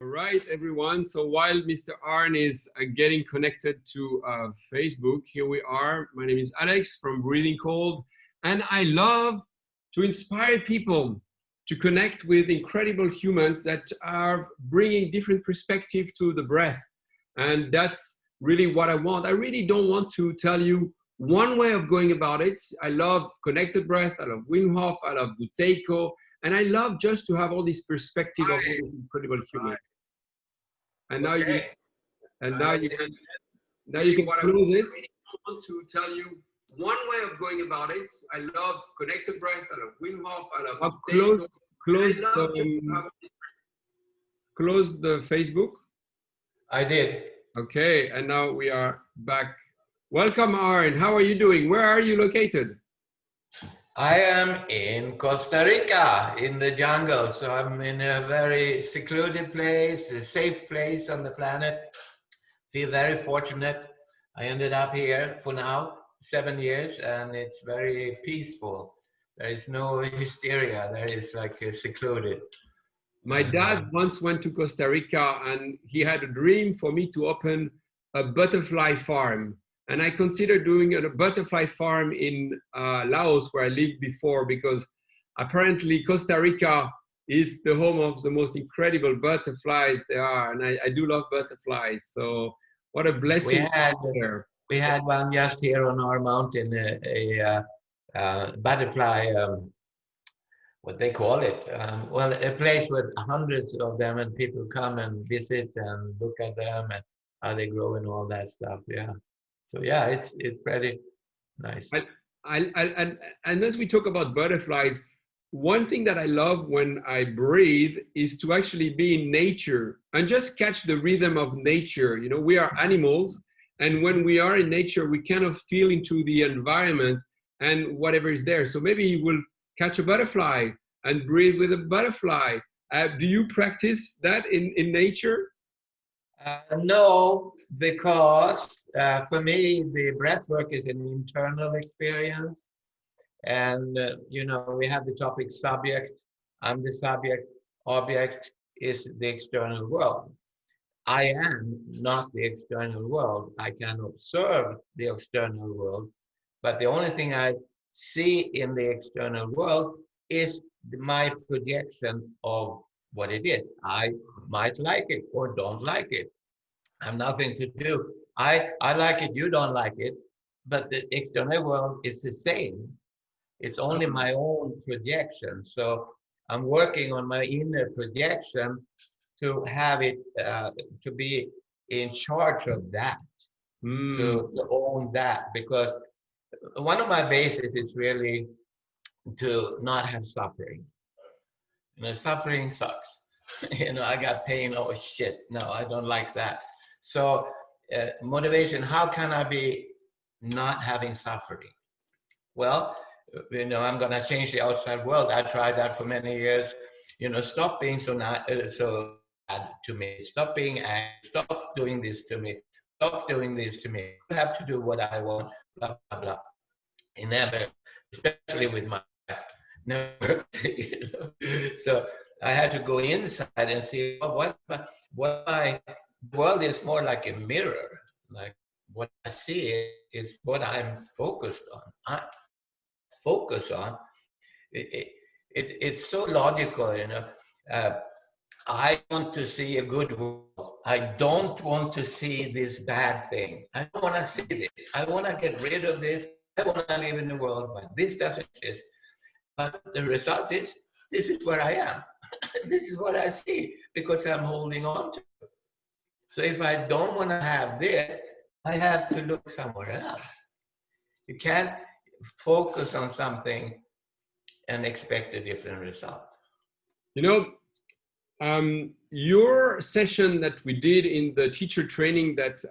All right, everyone. So while Mr. Arne is getting connected to Facebook, here we are. My name is Alex from Breathing Cold, and I love to inspire people to connect with incredible humans that are bringing different perspective to the breath. And that's really what I want. I really don't want to tell you one way of going about it. I love connected breath. I love Wim Hof. I love Buteyko. And I love just to have all this perspective of all these incredible humans. And now you can close it. I want to tell you one way of going about it. I love connected breath. I love Wim Hof. I love close the Facebook. I did. Okay, and now we are back. Welcome, Arne. How are you doing? Where are you located? I am in Costa Rica, in the jungle. So I'm in a very secluded place, a safe place on the planet. Feel very fortunate. I ended up here for now, 7 years, and it's very peaceful. There is no hysteria. There is like a secluded. My dad once went to Costa Rica, and he had a dream for me to open a butterfly farm. And I considered doing a butterfly farm in Laos, where I lived before, because apparently Costa Rica is the home of the most incredible butterflies there are. And I do love butterflies. So what a blessing. We had one just here on our mountain, a butterfly, what they call it. Well, a place with hundreds of them, and people come and visit and look at them and how they grow and all that stuff. Yeah. So yeah, it's pretty nice. And as we talk about butterflies, one thing that I love when I breathe is to actually be in nature and just catch the rhythm of nature. You know, we are animals, and when we are in nature, we kind of feel into the environment and whatever is there. So maybe you will catch a butterfly and breathe with a butterfly. Do you practice that in nature? No, because for me, the breath work is an internal experience. And, you know, we have the topic subject. I'm the subject. Object is the external world. I am not the external world. I can observe the external world. But the only thing I see in the external world is my projection of what it is. I might like it or don't like it. I have nothing to do. I like it, you don't like it, but the external world is the same. It's only my own projection. So I'm working on my inner projection to have it, to be in charge of that, to own that, because one of my bases is really to not have suffering. You know, suffering sucks. You know, I got pain, oh shit, no, I don't like that. So motivation, how can I be not having suffering? Well, you know, I'm gonna change the outside world. I tried that for many years. You know, stop being so bad to me. Stop being angry. Stop doing this to me. Stop doing this to me. I have to do what I want, blah, blah, blah. It never, especially with my life, never, you know? So I had to go inside and see, oh, the world is more like a mirror. Like what I see is what I'm focused on. It's so logical, you know. I want to see a good world. I don't want to see this bad thing. I don't want to see this. I want to get rid of this. I want to live in a world where this doesn't exist. But the result is, this is where I am. This is what I see because I'm holding on to it. So if I don't want to have this, I have to look somewhere else. You can't focus on something and expect a different result. You know, your session that we did in the teacher training that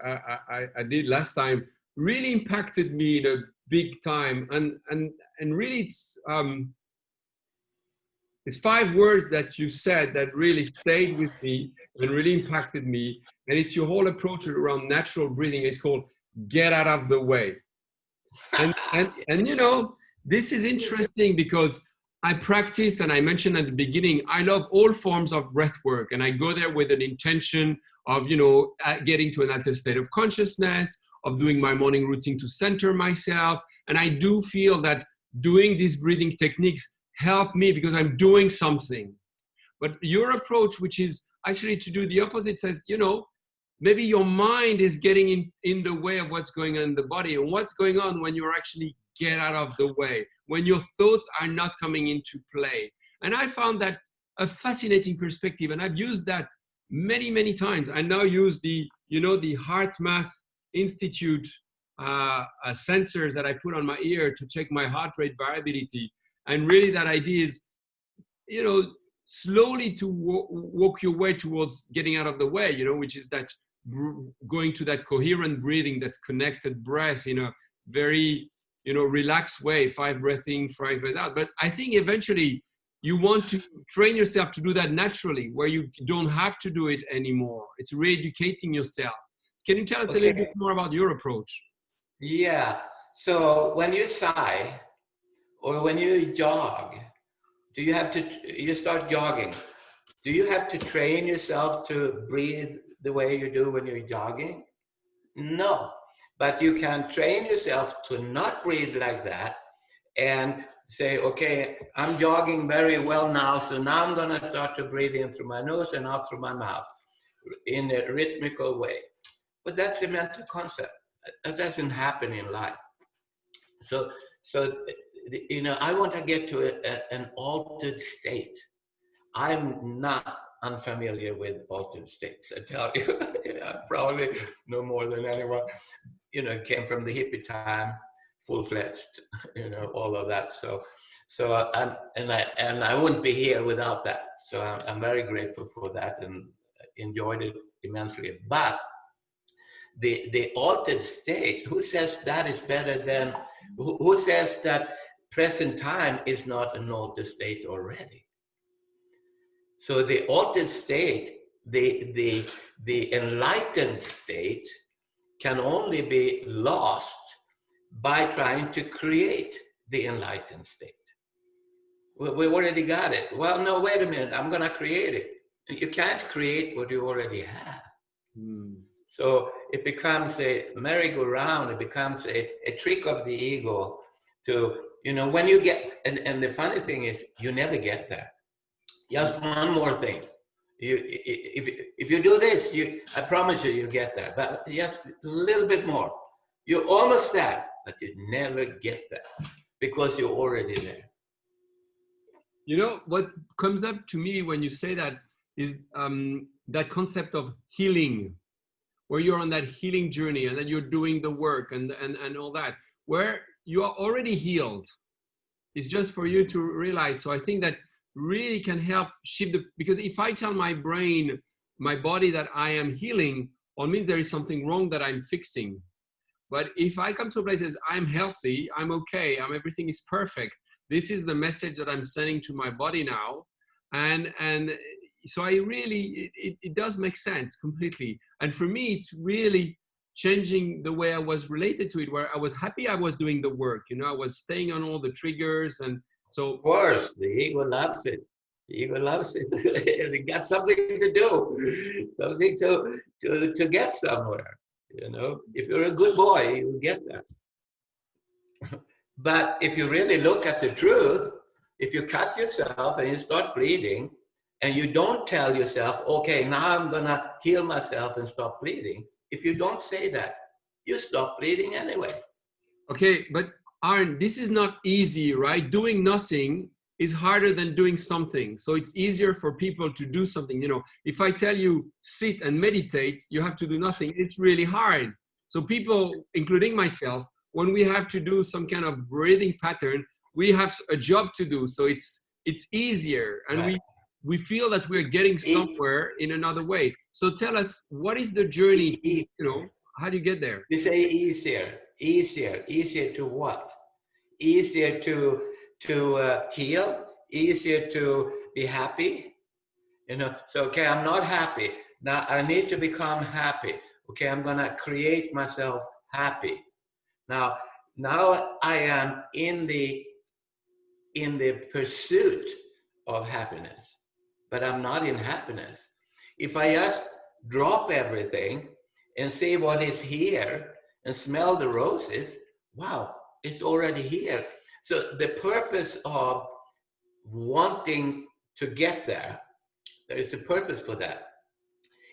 I did last time really impacted me in a big time, and really it's 5 words that you said that really stayed with me and really impacted me, and it's your whole approach around natural breathing. It's called "get out of the way," and you know, this is interesting because I practice, and I mentioned at the beginning, I love all forms of breath work, and I go there with an intention of, getting to an altered state of consciousness, of doing my morning routine to center myself. And I do feel that doing these breathing techniques help me because I'm doing something. But your approach, which is actually to do the opposite, says, maybe your mind is getting in the way of what's going on in the body, and what's going on when you're actually get out of the way, when your thoughts are not coming into play. And I found that a fascinating perspective, and I've used that many, many times. I now use the Heart Math Institute sensors that I put on my ear to check my heart rate variability. And really that idea is, slowly to walk your way towards getting out of the way, which is that going to that coherent breathing, that's connected breath in a very, relaxed way, 5 breath in, 5 breath out. But I think eventually you want to train yourself to do that naturally, where you don't have to do it anymore. It's re-educating yourself. Can you tell us a little bit more about your approach? Yeah. So when you sigh or when you jog, you start jogging, do you have to train yourself to breathe the way you do when you're jogging? No, but you can train yourself to not breathe like that and say, okay, I'm jogging very well now, so now I'm gonna start to breathe in through my nose and out through my mouth in a rhythmical way. But that's a mental concept. That doesn't happen in life. So I want to get to an altered state. I'm not unfamiliar with altered states, I tell you. Probably no more than anyone. Came from the hippie time, full-fledged, all of that. So I wouldn't be here without that. So I'm very grateful for that and enjoyed it immensely. But the altered state, who says that is better than, who says that present time is not an altered state already? So the altered state, the enlightened state can only be lost by trying to create the enlightened state. We already got it. Well, no, wait a minute, I'm gonna create it. You can't create what you already have. So it becomes a merry-go-round, it becomes a trick of the ego to, when you get, and the funny thing is, you never get there. Just one more thing. If you do this, I promise you, you'll get there. But just a little bit more. You're almost there, but you never get there because you're already there. What comes up to me when you say that is that concept of healing, where you're on that healing journey and then you're doing the work and all that, where you are already healed. It's just for you to realize. So I think that really can help shift because if I tell my brain, my body that I am healing, well, it means there is something wrong that I'm fixing. But if I come to a place that says I'm healthy, I'm okay, everything is perfect. This is the message that I'm sending to my body now. And so I really, it does make sense completely. And for me, it's really changing the way I was related to it, where I was happy I was doing the work. I was staying on all the triggers. And so, of course, the ego loves it. The ego loves it. It got something to do, something to get somewhere. If you're a good boy, you'll get that. But if you really look at the truth, if you cut yourself and you start bleeding, and you don't tell yourself, okay, now I'm gonna heal myself and stop bleeding. If you don't say that, you stop bleeding anyway. Okay, but Arne, this is not easy, right? Doing nothing is harder than doing something. So it's easier for people to do something. If I tell you sit and meditate, you have to do nothing. It's really hard. So people, including myself, when we have to do some kind of breathing pattern, we have a job to do. So it's easier, and right. we feel that we're getting somewhere in another way. So tell us, what is the journey? How do you get there? You say easier. Easier to what? Easier to heal, easier to be happy. So, okay, I'm not happy. Now I need to become happy. Okay, I'm gonna create myself happy. Now I am in the in the pursuit of happiness, but I'm not in happiness. If I just drop everything and see what is here and smell the roses, wow, it's already here. So the purpose of wanting to get there is a purpose for that.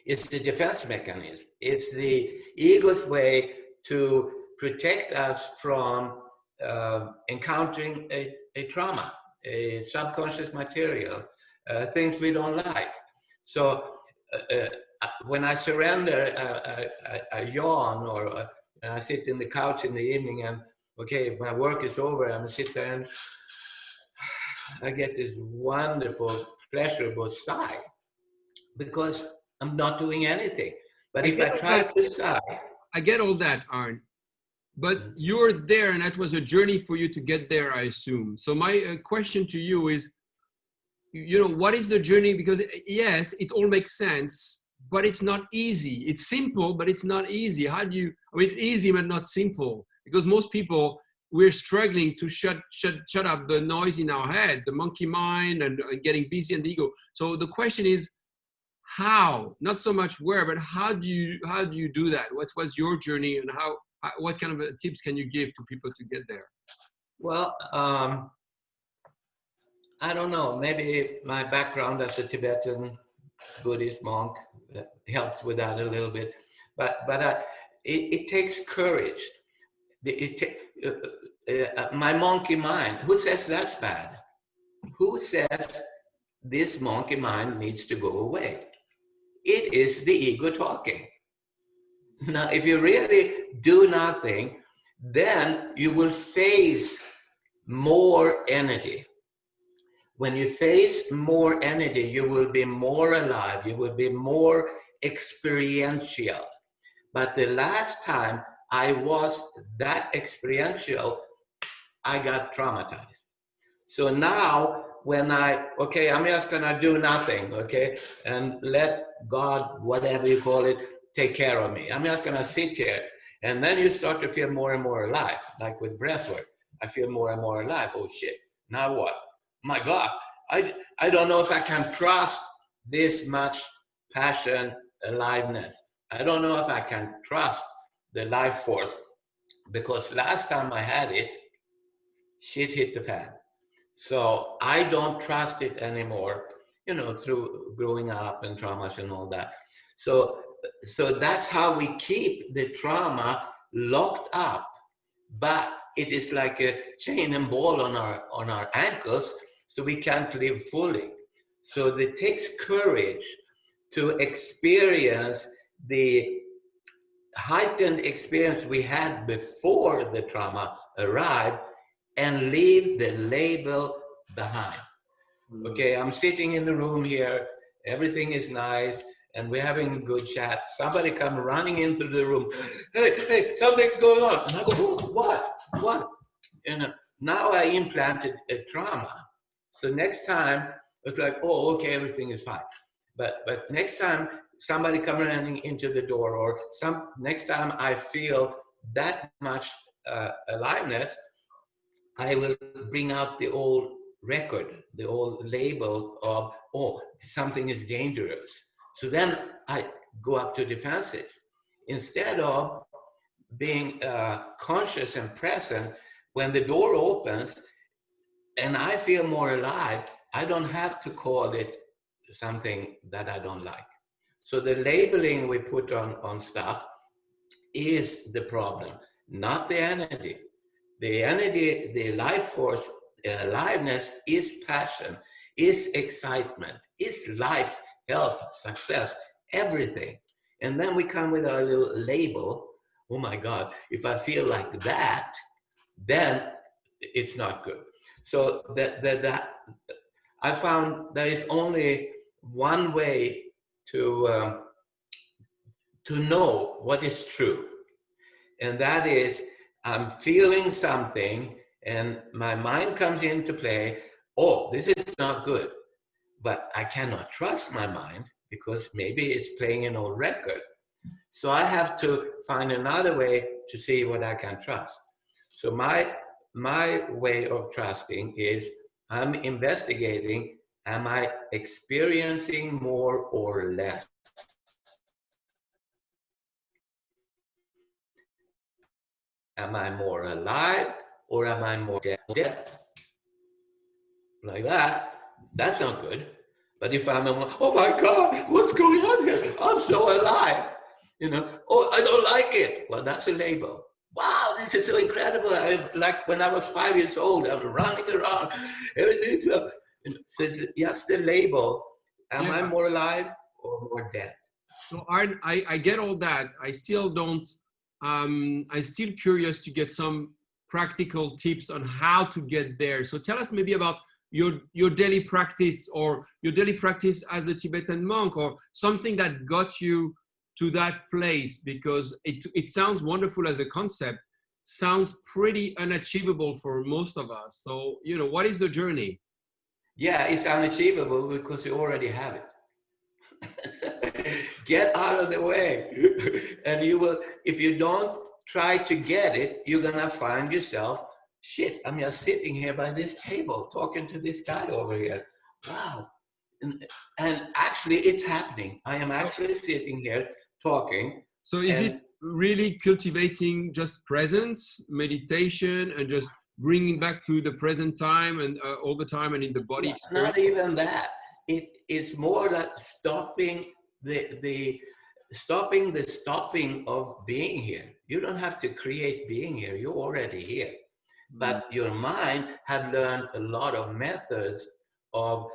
It's the defense mechanism. It's the ego's way to protect us from encountering a trauma, a subconscious material, things we don't like. So when I surrender, I yawn, or I sit in the couch in the evening and, okay, my work is over, I'm gonna sit there and I get this wonderful, pleasurable sigh because I'm not doing anything. But if I try to sigh. I get all that, Arne. But you're there, and that was a journey for you to get there, I assume. So my question to you is, you know, what is the journey? Because yes, it all makes sense, but it's not easy. It's simple, but it's not easy. How do you, I mean, it's easy, but not simple. Because most people, we're struggling to shut up the noise in our head, the monkey mind, and getting busy and the ego. So the question is, how? Not so much where, but how do you do that? What was your journey, and what kind of tips can you give to people to get there? Well, I don't know. Maybe my background as a Tibetan Buddhist monk helped with that a little bit. But it takes courage. My monkey mind, who says that's bad? Who says this monkey mind needs to go away? It is the ego talking. Now, if you really do nothing, then you will face more energy. When you face more energy, you will be more alive, you will be more experiential. But the last time I was that experiential, I got traumatized. So now when okay, I'm just gonna do nothing, okay, and let God, whatever you call it, take care of me. I'm just gonna sit here. And then you start to feel more and more alive, like with breathwork. I feel more and more alive. Oh shit, now what? My God, I don't know if I can trust this much passion, aliveness. I don't know if I can trust the life force, because last time I had it, shit hit the fan. So I don't trust it anymore, you know, through growing up and traumas and all that. So that's how we keep the trauma locked up, but it is like a chain and ball on our ankles, so we can't live fully. So it takes courage to experience the heightened experience we had before the trauma arrived and leave the label behind. Okay, I'm sitting in the room here, everything is nice, and we're having a good chat. Somebody come running into the room, hey, something's going on. And I go, oh, what? And now I implanted a trauma. So next time, it's like, oh, okay, everything is fine. But next time, somebody come running into the door, or next time I feel that much aliveness, I will bring out the old record, the old label of, oh, something is dangerous. So then I go up to defenses. Instead of being conscious and present, when the door opens and I feel more alive, I don't have to call it something that I don't like. So the labeling we put on stuff is the problem, not the energy. The energy, the life force, aliveness is passion, is excitement, is life, health, success, everything. And then we come with our little label. Oh my God, if I feel like that, then it's not good. So that I found there is only one way to know what is true. And that is, I'm feeling something and my mind comes into play. Oh, this is not good. But I cannot trust my mind because maybe it's playing an old record. So I have to find another way to see what I can trust. So my way of trusting is I'm investigating, am I experiencing more or less? Am I more alive or am I more dead? Like that, that's not good. But if I'm, oh my God, what's going on here? I'm so alive. You know, oh, I don't like it. Well, that's a label. Wow, this is so incredible. Like when I was 5 years old, I'm running around. Everything's so it's just the label. Am I more alive or more dead? So I get all that. I still don't, I'm still curious to get some practical tips on how to get there. So tell us maybe about your daily practice, or your daily practice as a Tibetan monk, or something that got you to that place, because it sounds wonderful as a concept, sounds pretty unachievable for most of us. So, you know, what is the journey? Yeah, it's unachievable because you already have it. Get out of the way. And you will, if you don't try to get it, you're gonna find yourself, shit, I'm just sitting here by this table talking to this guy over here. Wow. And actually it's happening. I am actually sitting here talking. So is it really cultivating just presence, meditation, and just bringing back to the present time and all the time and in the body experience? Not even that. It is more that stopping the stopping of being here. You don't have to create being here. You're already here. But your mind have learned a lot of methods of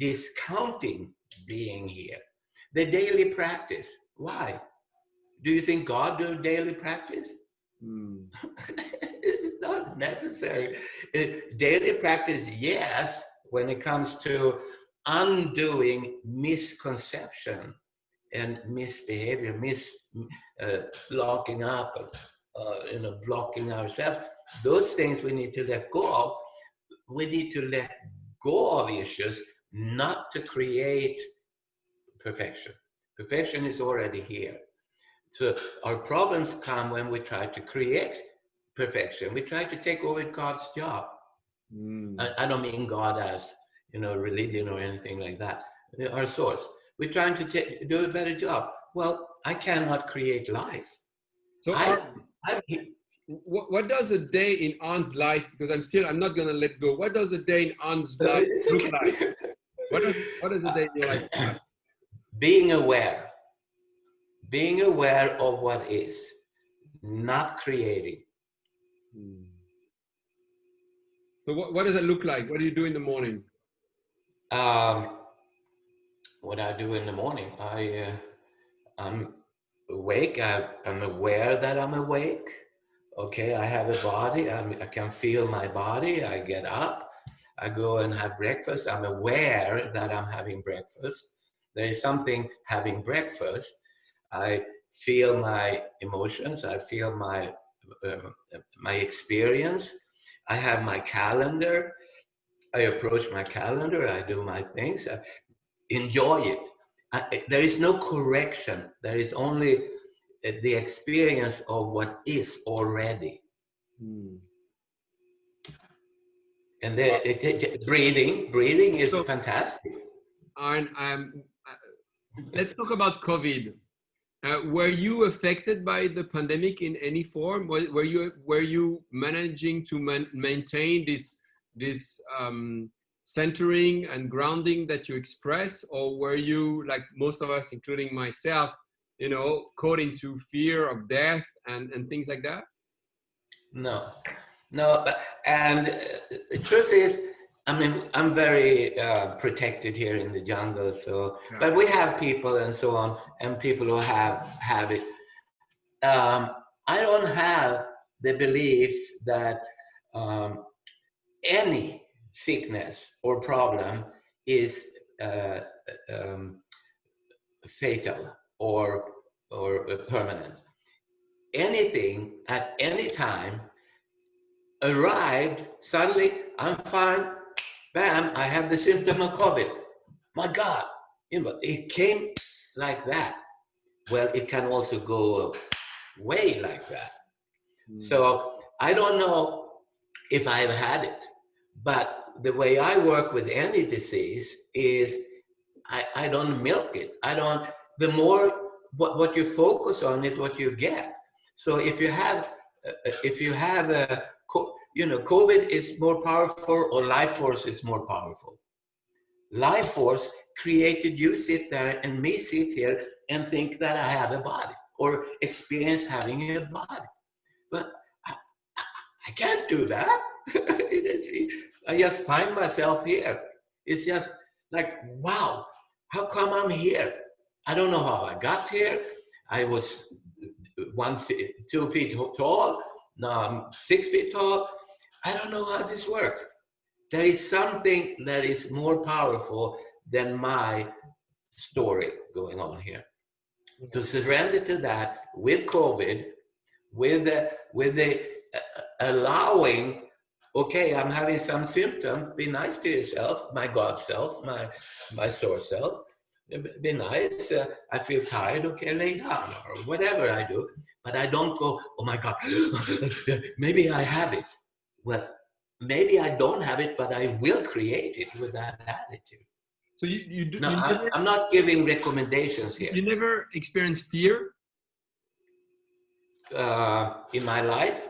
discounting being here. The daily practice. Why? Do you think God do daily practice? It's not necessary. Daily practice, yes, when it comes to undoing misconception and misbehavior, blocking up, blocking ourselves. Those things we need to let go of. We need to let go of issues, not to create perfection. Perfection is already here. So our problems come when we try to create perfection. We try to take over God's job. I don't mean God as, religion or anything like that. Our source. We're trying to do a better job. Well, I cannot create life. So what does a day in Arne's life, because I'm not going to let go. What does a day in Arne's life look like? What does a day in your life look like? Being aware of what is, not creating. So what does it look like? What do you do in the morning? What I do in the morning, I'm awake. I'm aware that I'm awake. Okay, I have a body. I can feel my body. I get up. I go and have breakfast. I'm aware that I'm having breakfast. There is something having breakfast. I feel my emotions. I feel my experience. I have my calendar. I approach my calendar. I do my things. I enjoy it. There is no correction. There is only the experience of what is already. And breathing is fantastic. Let's talk about COVID. Were you affected by the pandemic in any form? Were you managing to maintain this centering and grounding that you express, or were you, like most of us, including myself, caught into fear of death and things like that? No. And the truth is, I'm very protected here in the jungle. So, but we have people and so on, and people who have it. I don't have the beliefs that any sickness or problem is fatal or permanent. Anything at any time arrived, suddenly I'm fine, bam, I have the symptom of COVID. My God, it came like that. Well, it can also go away like that. So I don't know if I've had it, But the way I work with any disease is I don't milk it. I don't, the more, what you focus on is what you get. So if you have you know, COVID is more powerful or life force is more powerful. Life force created you sit there and me sit here and think that I have a body or experience having a body. But I can't do that. I just find myself here. It's just like, wow, how come I'm here? I don't know how I got here. I was 2 feet tall, now I'm 6 feet tall. I don't know how this works. There is something that is more powerful than my story going on here. To surrender to that with COVID, with the allowing, okay, I'm having some symptom, be nice to yourself, my God self, my source self, be nice, I feel tired, okay, lay down, or whatever I do, but I don't go, oh my God, maybe I have it. Well, maybe I don't have it, but I will create it with that attitude. So you No, I'm not giving recommendations here. You never experience fear? In my life,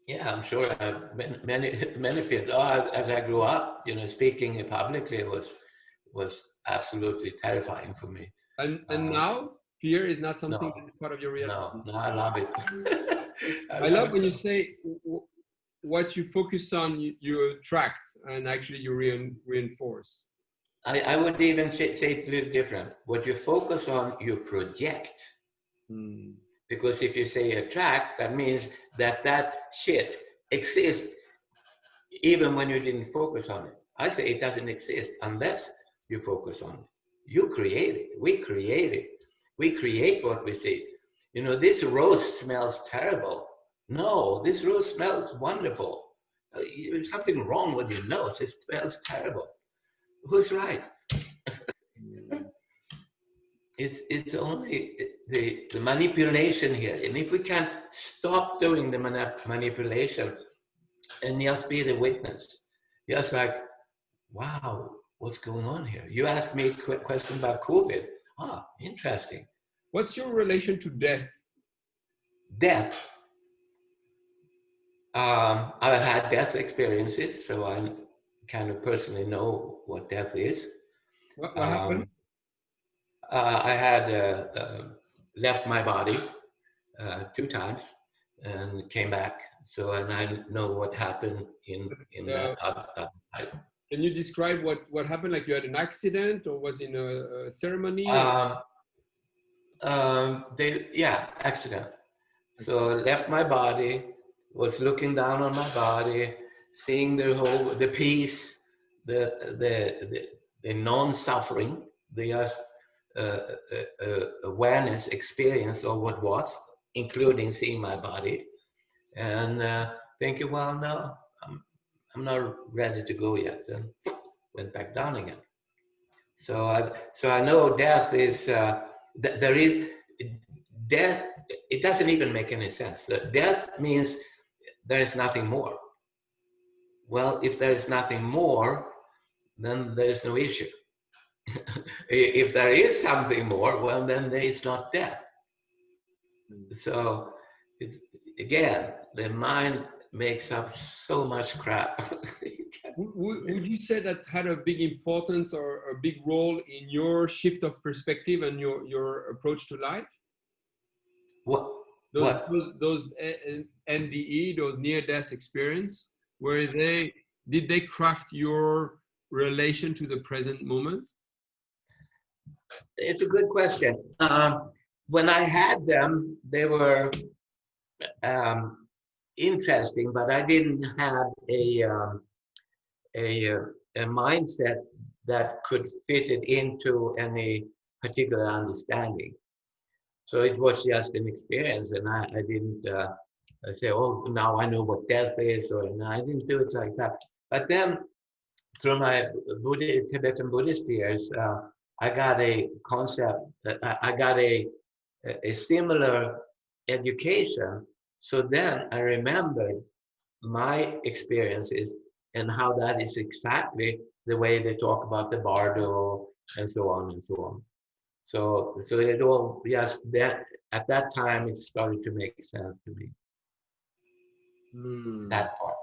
yeah, I'm sure I have many fears. As I grew up, you know, speaking publicly was absolutely terrifying for me. And now fear is not something No, that's part of your reality. No, I love it. I love when you say what you focus on, you attract, and actually you reinforce. I would even say it a little different. What you focus on, you project. Because if you say attract, that means that shit exists even when you didn't focus on it. I say it doesn't exist unless you focus on it. You create it. We create it. We create what we see. You know, this rose smells terrible. No, this rose smells wonderful. There's something wrong with your nose. It smells terrible. Who's right? It's only the manipulation here. And if we can stop doing the manipulation and just be the witness, just like, wow, what's going on here? You asked me a question about COVID. Ah, interesting. What's your relation to death? Death. I've had death experiences, so I kind of personally know what death is. What happened? I had left my body 2 times and came back. So, and I know what happened in that other side. Can you describe what happened? Like you had an accident or was in a ceremony? Accident. So left my body, was looking down on my body, seeing the peace, the non-suffering, the awareness, experience of what was, including seeing my body, and thinking, well, no, I'm not ready to go yet, and went back down again. So I know death is, there is, death, it doesn't even make any sense. Death means there is nothing more. Well, if there is nothing more, then there is no issue. If there is something more, well, then there is not death. So, again, the mind makes up so much crap. Would you say that had a big importance or a big role in your shift of perspective and your approach to life? Those NDE, those near-death experience, did they craft your relation to the present moment? It's a good question. When I had them, they were interesting, but I didn't have a mindset that could fit it into any particular understanding. So it was just an experience, and I didn't say, oh, now I know what death is, or no, I didn't do it like that. But then, through my Tibetan Buddhist years, I got a concept, I got a similar education. So then I remembered my experiences and how that is exactly the way they talk about the bardo and so on and so on. So it all, yes, that at that time it started to make sense to me. That part.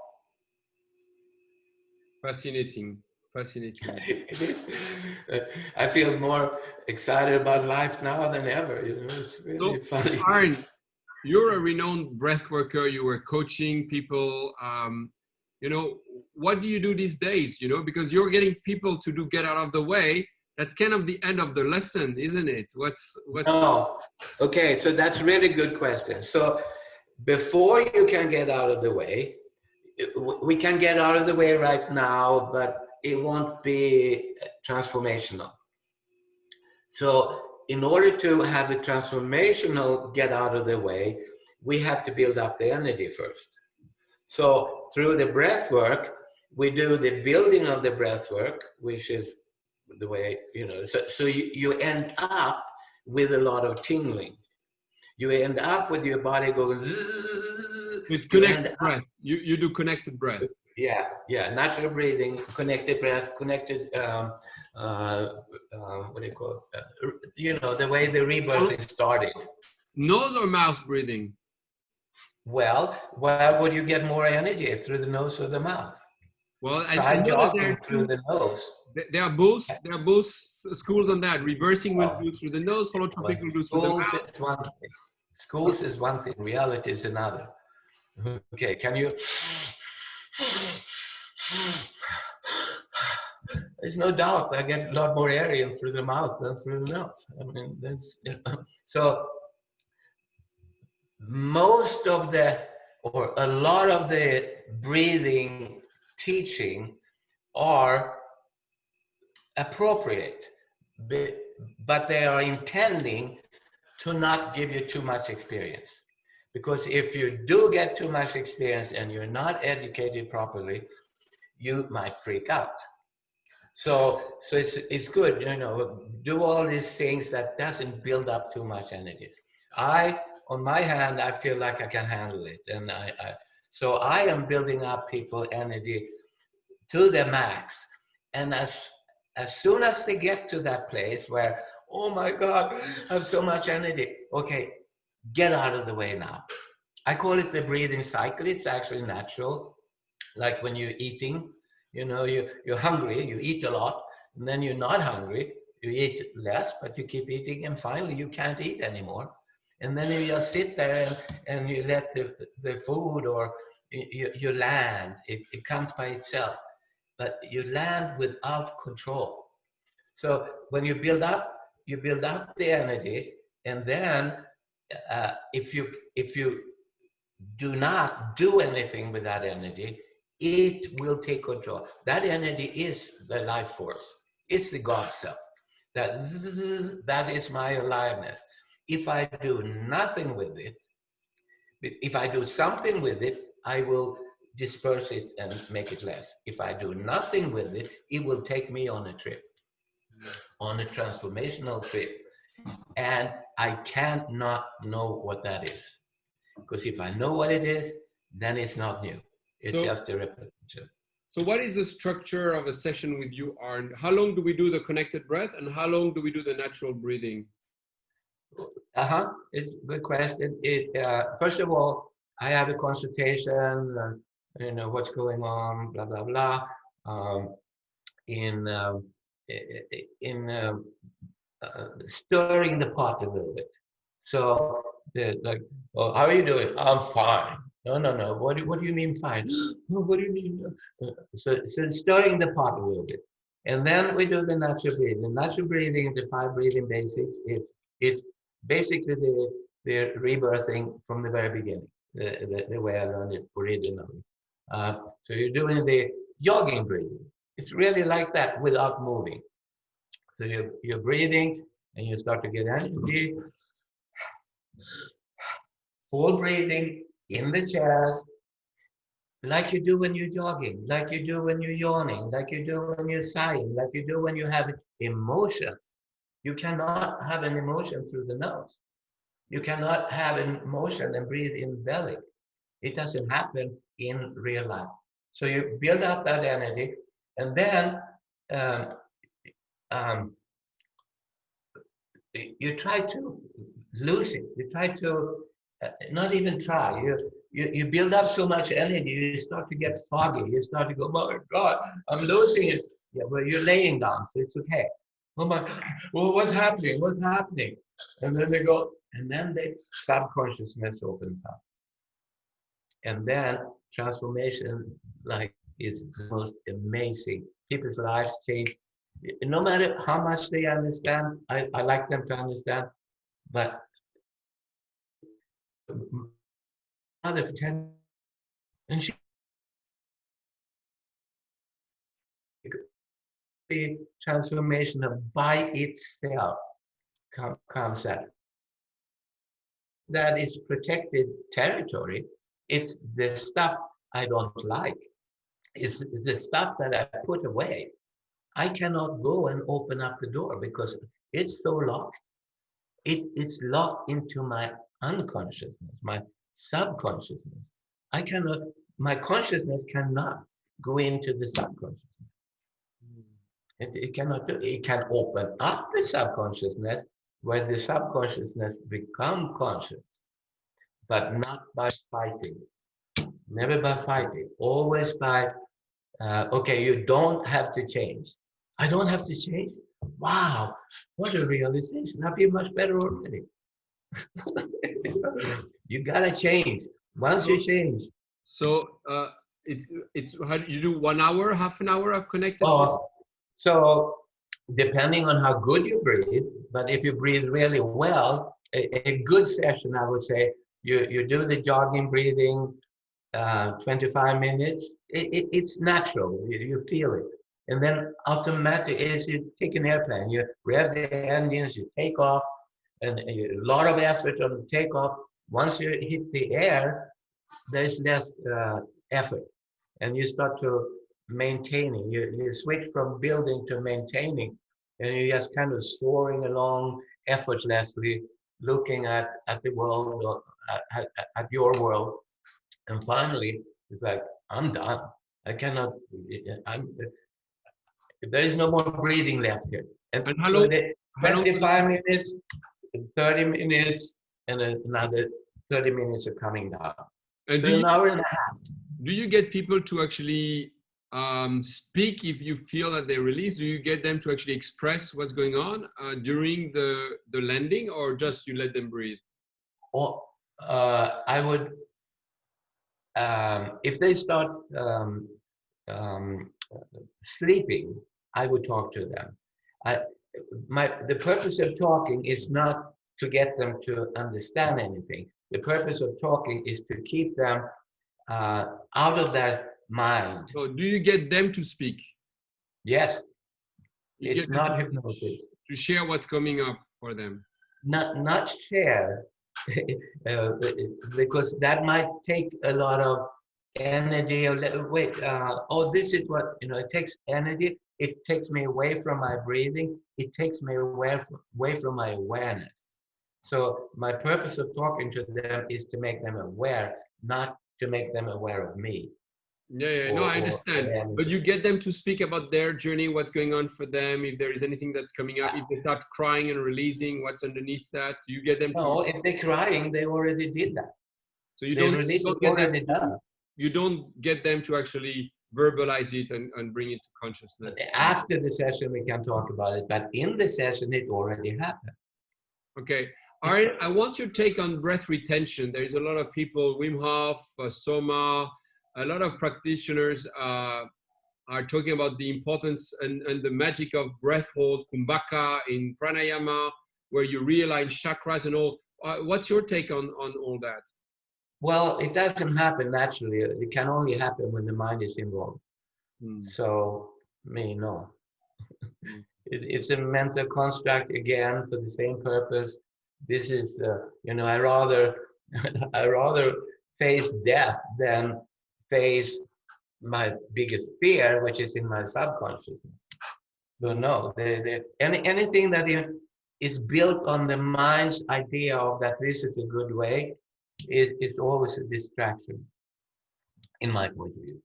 Fascinating. Fascinating. It is. I feel more excited about life now than ever. You know, it's really funny. Arne, you're a renowned breath worker. You were coaching people. You know, what do you do these days? You know, because you're getting people to do get out of the way. That's kind of the end of the lesson, isn't it? What's No. Okay, so that's really good question. So before you can get out of the way, we can get out of the way right now, but it won't be transformational. So in order to have a transformational get out of the way, we have to build up the energy first. So through the breath work, we do the building of the breath work, which is the way, you know, so you end up with a lot of tingling. You end up with your body going zzz. It's connected breath. You do connected breath. Yeah, natural breathing, connected breath, connected, what do you call it? You know, the way the rebirthing started. Nose or mouth breathing? Well, where would you get more energy? Through the nose or the mouth? Well, Try jogging through the nose. There are both schools on that. Reversing will do through the nose, holotropic will do through the mouth. Is one thing. Schools is one thing, reality is another. Okay, can you? There's no doubt I get a lot more air in through the mouth than through the nose. I mean, that's, so most of the, or a lot of the breathing teaching are appropriate, but they are intending to not give you too much experience. Because if you do get too much experience and you're not educated properly, you might freak out. So it's good, you know, do all these things that doesn't build up too much energy. On my hand, I feel like I can handle it. And so I am building up people energy to the max. And as soon as they get to that place where, oh my God, I have so much energy. Okay, get out of the way now. I call it the breathing cycle. It's actually natural. Like when you're eating, you know, you're hungry, you eat a lot, and then you're not hungry, you eat less, but you keep eating, and finally you can't eat anymore. And then you just sit there and you let the food, or you land, it comes by itself, but you land without control. So when you build up the energy, and then if you do not do anything with that energy, it will take control. That energy is the life force. It's the God self. That is my aliveness. If I do nothing with it, if I do something with it, I will disperse it and make it less. If I do nothing with it, it will take me on a trip, on a transformational trip. And I can't not know what that is. Because if I know what it is, then it's not new. It's just a repetition. So what is the structure of a session with you, Arne? How long do we do the connected breath, and how long do we do the natural breathing? It's a good question. First of all, I have a consultation, you know, what's going on, blah, blah, blah, in stirring the pot a little bit. So they're like, oh, how are you doing? I'm fine. No. What do you mean fine? What do you mean? So stirring the pot a little bit. And then we do the natural breathing. The natural breathing, the 5 breathing basics, it's basically the rebirthing from the very beginning, the way I learned it originally. So you're doing the jogging breathing. It's really like that without moving. So you're breathing and you start to get energy. Full breathing in the chest, like you do when you're jogging, like you do when you're yawning, like you do when you're sighing, like you do when you have emotions. You cannot have an emotion through the nose. You cannot have an emotion and breathe in the belly. It doesn't happen in real life. So you build up that energy, and then um, um, you try to lose it. You try to not even try. You build up so much energy, you start to get foggy. You start to go, oh my God, I'm losing it. Yeah, well, you're laying down, so it's okay. Oh my, well, what's happening? What's happening? And then they go, and then the subconsciousness opens up. And then transformation, like, is the most amazing. People's lives change. No matter how much they understand, I like them to understand, but mother pretend, and she, the transformation of by itself comes out. That is protected territory. It's the stuff I don't like. It's the stuff that I put away. I cannot go and open up the door because it's so locked. It's locked into my unconsciousness, my subconsciousness. I cannot, my consciousness cannot go into the subconsciousness. It cannot do it. It can open up the subconsciousness where the subconsciousness become conscious, but not by fighting. Never by fighting. Always by, okay, you don't have to change. I don't have to change? Wow, what a realization. I feel much better already. You gotta change. Once you change. So it's how do you do 1 hour, half an hour of connected? Oh, so depending on how good you breathe, but if you breathe really well, a good session, I would say, you do the jogging breathing, 25 minutes. It's natural. You feel it. And then automatically, as you take an airplane, you rev the engines, you take off, and a lot of effort on the takeoff. Once you hit the air, there's less effort, and you start to maintaining. You switch from building to maintaining, and you're just kind of soaring along effortlessly, looking at the world, or at your world. And finally, it's like, I'm done. I cannot, there is no more breathing left here. And how so long, 25 minutes, 30 minutes, and another 30 minutes of coming down. And so an hour and a half. Do you get people to actually speak if you feel that they release? Do you get them to actually express what's going on during the landing, or just you let them breathe? Or I would, if they start sleeping, I would talk to them. The purpose of talking is not to get them to understand anything. The purpose of talking is to keep them out of their mind. So do you get them to speak? Yes. It's not hypnosis. To share what's coming up for them. Not share, because that might take a lot of energy. Wait, oh, this is what, it takes energy. It takes me away from my breathing. It takes me away from my awareness. So my purpose of talking to them is to make them aware, not to make them aware of me. Yeah, no, I understand. But you get them to speak about their journey, what's going on for them, if there is anything that's coming up, if they start crying and releasing, what's underneath that, you get them to... No, if they're crying, they already did that. So you don't get them to actually verbalize it and bring it to consciousness. After the session, we can talk about it, but in the session, it already happened. Okay. Arne, I want your take on breath retention. There's a lot of people, Wim Hof, Soma, a lot of practitioners are talking about the importance and the magic of breath hold, kumbhaka in pranayama, where you realign chakras and all. What's your take on all that? Well, it doesn't happen naturally. It can only happen when the mind is involved. So, no. It's a mental construct, again, for the same purpose. This is, I rather face death than face my biggest fear, which is in my subconsciousness. So no, anything that is built on the mind's idea of that this is a good way is always a distraction. in my point of view.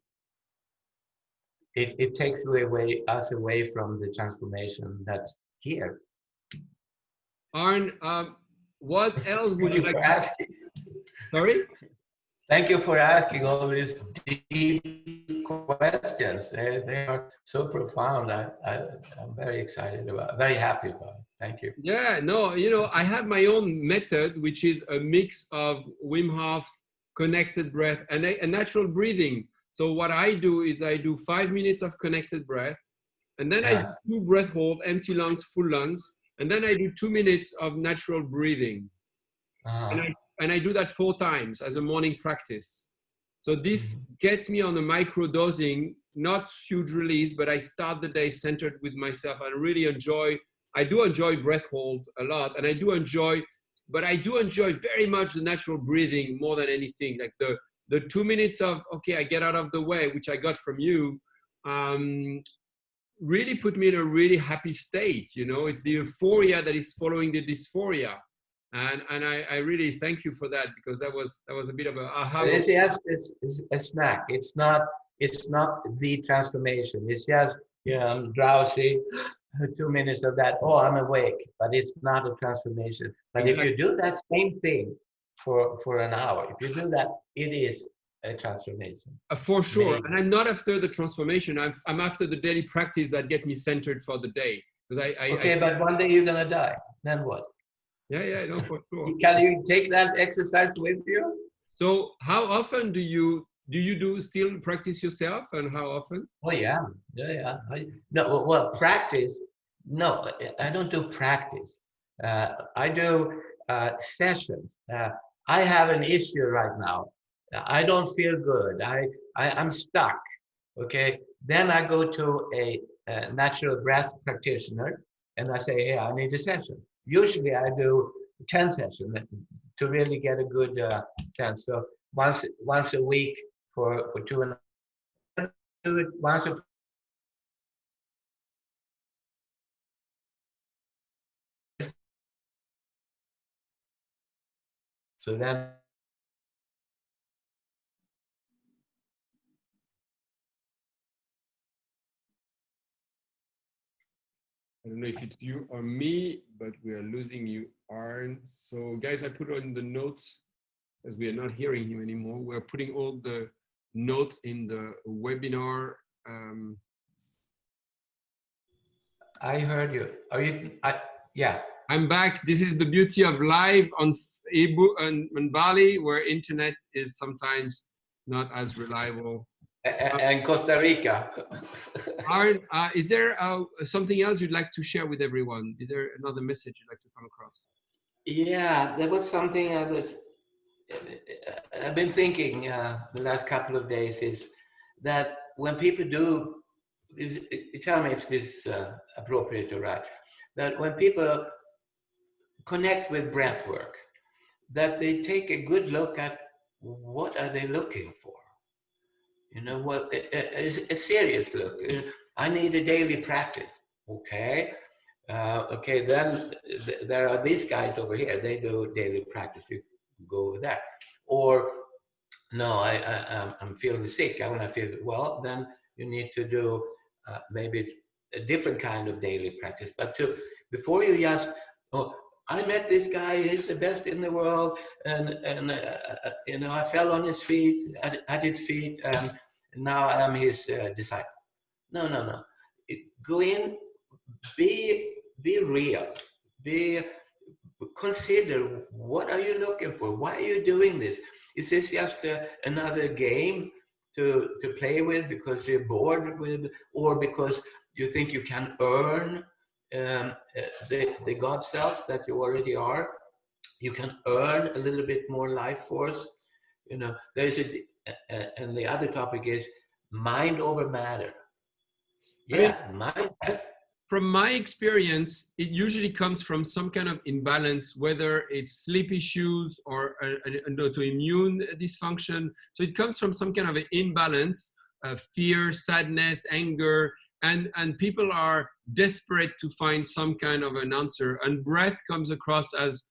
It takes us away from the transformation that's here. Arne, what else would you Thank you like for to asking. Sorry? Thank you for asking all these deep questions. They are so profound. I'm very excited about, very happy about it. Thank you. Yeah, no, you know, I have my own method, which is a mix of Wim Hof, connected breath, and a natural breathing. So what I do is I do 5 minutes of connected breath, and then I do 2 breath hold, empty lungs, full lungs, and then I do 2 minutes of natural breathing. And I do that 4 times as a morning practice. So this gets me on a micro dosing, not huge release, but I start the day centered with myself. I do enjoy breath hold a lot, and I do enjoy very much the natural breathing more than anything. Like the 2 minutes of, okay, I get out of the way, which I got from you, really put me in a really happy state. You know, it's the euphoria that is following the dysphoria. And I really thank you for that, because that was a bit of a aha. Yes, it's a snack. It's not the transformation. It's just, you know, I'm drowsy, 2 minutes of that, oh, I'm awake, but it's not a transformation. But Exactly. if you do that same thing for an hour, if you do that, it is a transformation. For sure. Maybe. And I'm not after the transformation. I'm after the daily practice that get me centered for the day. Because But one day you're gonna die. Then what? Yeah, no, for sure. Can you take that exercise with you? So how often do you still practice yourself, and how often? Oh yeah. No, well, practice. No, I don't do practice. I do sessions. I have an issue right now. I don't feel good. I'm stuck. Okay. Then I go to a natural breath practitioner, and I say, hey, I need a session. Usually I do 10 sessions to really get a good sense. So once a week for 2 and do it once a so then I don't know if it's you or me, but we are losing you, Arne. So guys, I put on the notes, as we are not hearing him anymore. We're putting all the notes in the webinar. I heard you. Are you? Yeah. I'm back. This is the beauty of live on ebook and Bali, where internet is sometimes not as reliable. And Costa Rica. Arne, is there something else you'd like to share with everyone? Is there another message you'd like to come across? Yeah, that was something I've been thinking the last couple of days, is that when people do, tell me if this is appropriate or right, that when people connect with breath work, that they take a good look at what are they looking for. You know, what a serious look. I need a daily practice. Okay. Okay, then there are these guys over here. They do daily practice. You go over there. Or no, I'm feeling sick. I want to feel well. Then you need to do maybe a different kind of daily practice. But before you just, oh, I met this guy. He's the best in the world, and you know, I fell on his feet, at his feet, and now I'm his disciple. No. Go in, be real, consider, what are you looking for? Why are you doing this? Is this just another game to play with because you're bored with, or because you think you can earn the God self that you already are? You can earn a little bit more life force. You know, there's and the other topic is mind over matter. Yeah, I mean, mind. From my experience, it usually comes from some kind of imbalance, whether it's sleep issues or an autoimmune dysfunction. So it comes from some kind of an imbalance, fear, sadness, anger, and people are desperate to find some kind of an answer. And breath comes across as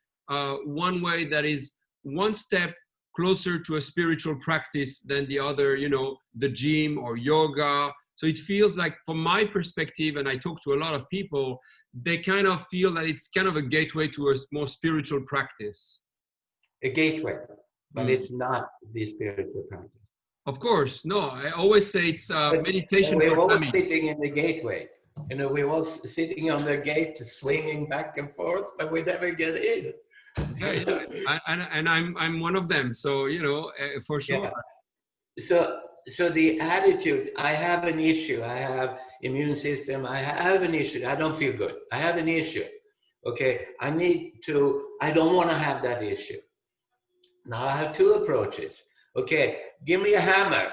one way that is one step closer to a spiritual practice than the other, you know, the gym or yoga. So it feels like, from my perspective, and I talk to a lot of people, they kind of feel that it's kind of a gateway to a more spiritual practice. A gateway, but it's not the spiritual practice. Of course, no. I always say it's meditation. We're all sitting in the gateway. You know, we're all sitting on the gate, swinging back and forth, but we never get in. Yeah. And I'm one of them. So, you know, for sure. Yeah. So the attitude, I have an issue. I have immune system. I have an issue. I don't feel good. I have an issue. Okay. I don't want to have that issue. Now I have two approaches. Okay. Give me a hammer.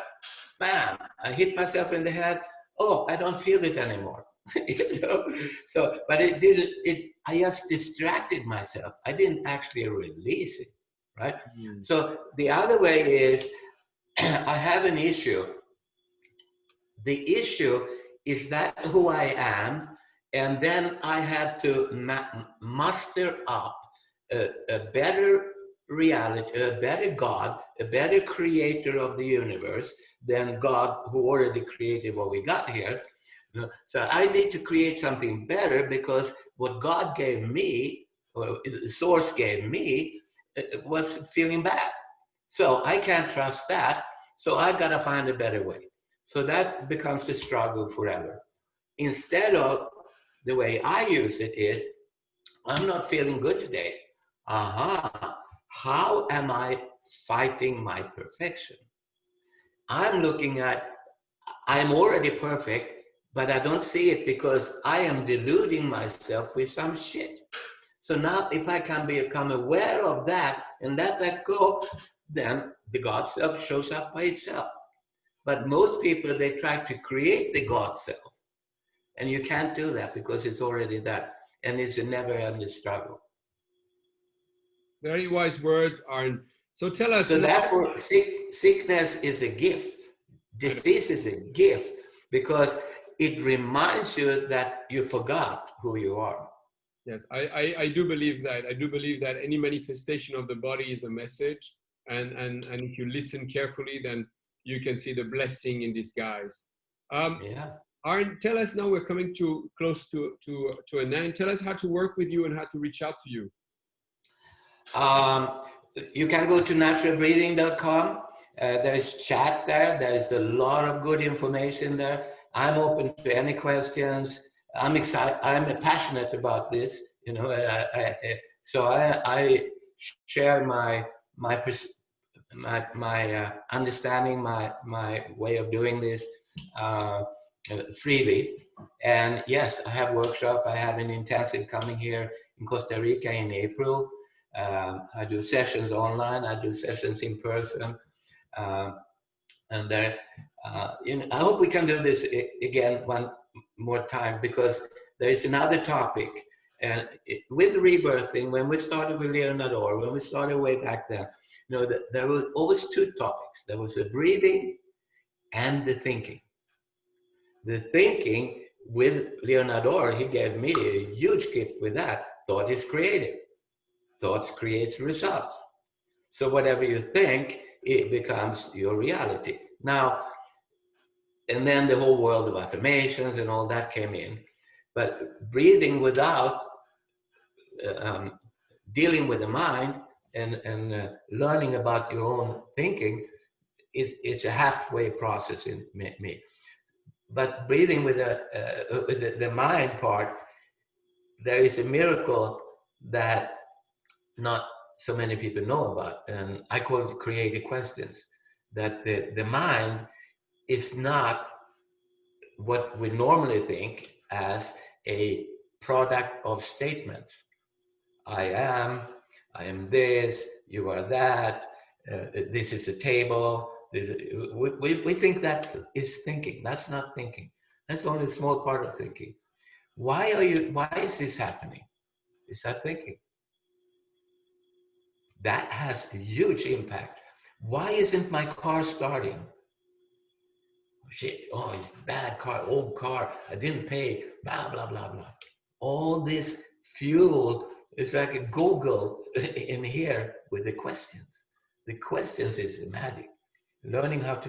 Bam. I hit myself in the head. Oh, I don't feel it anymore. You know? So, but I just distracted myself. I didn't actually release it, right? So the other way is, I have an issue. The issue is that who I am, and then I have to muster up a better reality, a better God, a better creator of the universe than God who already created what we got here. So I need to create something better, because what God gave me, or the source gave me, was feeling bad. So I can't trust that. So I got to find a better way. So that becomes a struggle forever. Instead of the way I use it is, I'm not feeling good today. How am I fighting my perfection? I'm looking at, I'm already perfect, but I don't see it because I am deluding myself with some shit. So now if I can become aware of that and let that go, then the God self shows up by itself. But most people, they try to create the God self. And you can't do that because it's already there. And it's a never-ending struggle. Very wise words, Arne. So tell us. So therefore, sickness is a gift. Disease is a gift, because it reminds you that you forgot who you are. Yes, I do believe that. I do believe that any manifestation of the body is a message. And if you listen carefully, then you can see the blessing in disguise. Arne, tell us now, we're coming close to an end. Tell us how to work with you and how to reach out to you. You can go to naturalbreathing.com. There is chat there. There is a lot of good information there. I'm open to any questions. I'm excited. I'm passionate about this. You know, so I share my understanding, my way of doing this freely. And yes, I have workshop. I have an intensive coming here in Costa Rica in April. I do sessions online. I do sessions in person. And there, you know, I hope we can do this again one more time, because there is another topic. And with rebirthing, when we started with œOwnerâ, when we started way back then, you know, there was always two topics. There was the breathing and the thinking. The thinking with œOwnerâ, he gave me a huge gift with that. Thought is creative. Thoughts creates results. So whatever you think, it becomes your reality. Now, and then the whole world of affirmations and all that came in. But breathing without dealing with the mind and learning about your own thinking, it's a halfway process in me. But breathing with the mind part, there is a miracle that not so many people know about, and I call it creative questions. That the mind is not what we normally think as a product of statements. I am this, you are that, this is a table. We think that is thinking. That's not thinking. That's only a small part of thinking. Why is this happening? Is that thinking? That has a huge impact. Why isn't my car starting? Shit, oh, it's a bad car, old car, I didn't pay, blah, blah, blah, blah. All this fuel is like a Google in here with the questions. the questions is magic. Learning how to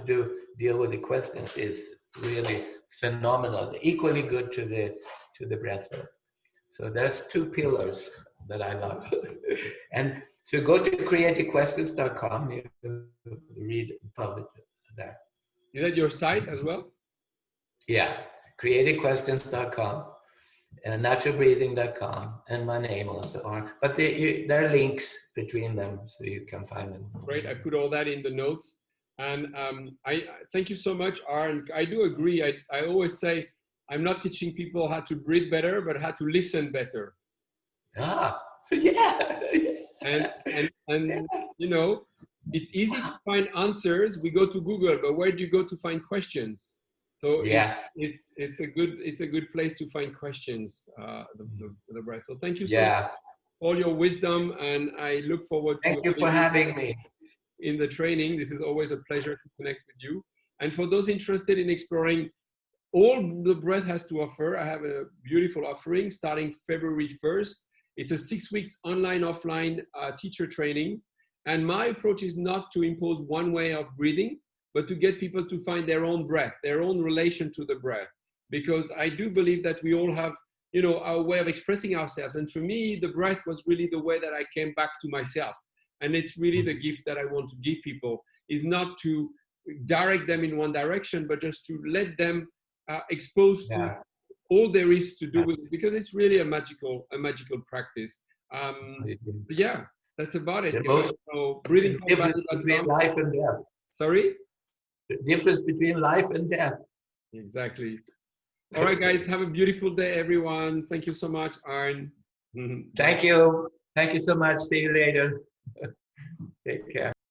deal with the questions is really phenomenal, equally good to the breath work. So there's two pillars that I love. And so go to creativequestions.com, you can read public there. Is that your site as well? Yeah, creativequestions.com and naturalbreathing.com and my name also are, but there are links between them so you can find them. Great, I put all that in the notes. And I thank you so much, Arne. I do agree. I always say I'm not teaching people how to breathe better, but how to listen better. Ah, yeah. And you know, it's easy to find answers. We go to Google, but where do you go to find questions? So yes, it's a good place to find questions. The breath. So thank you so much for all your wisdom, and I look forward to. Thank you for having me in the training. This is always a pleasure to connect with you. And for those interested in exploring all the breath has to offer, I have a beautiful offering starting February 1st. It's a 6 weeks online, offline teacher training. And my approach is not to impose one way of breathing, but to get people to find their own breath, their own relation to the breath. Because I do believe that we all have, you know, our way of expressing ourselves. And for me, the breath was really the way that I came back to myself. And it's really the gift that I want to give people, is not to direct them in one direction, but just to let them expose to all there is to do with it, because it's really a magical practice. Yeah, that's about it. So breathing between life and death. Sorry? The difference between life and death. Exactly. All right, guys, have a beautiful day, everyone. Thank you so much, Arne. Thank you. Thank you so much. See you later. Take care.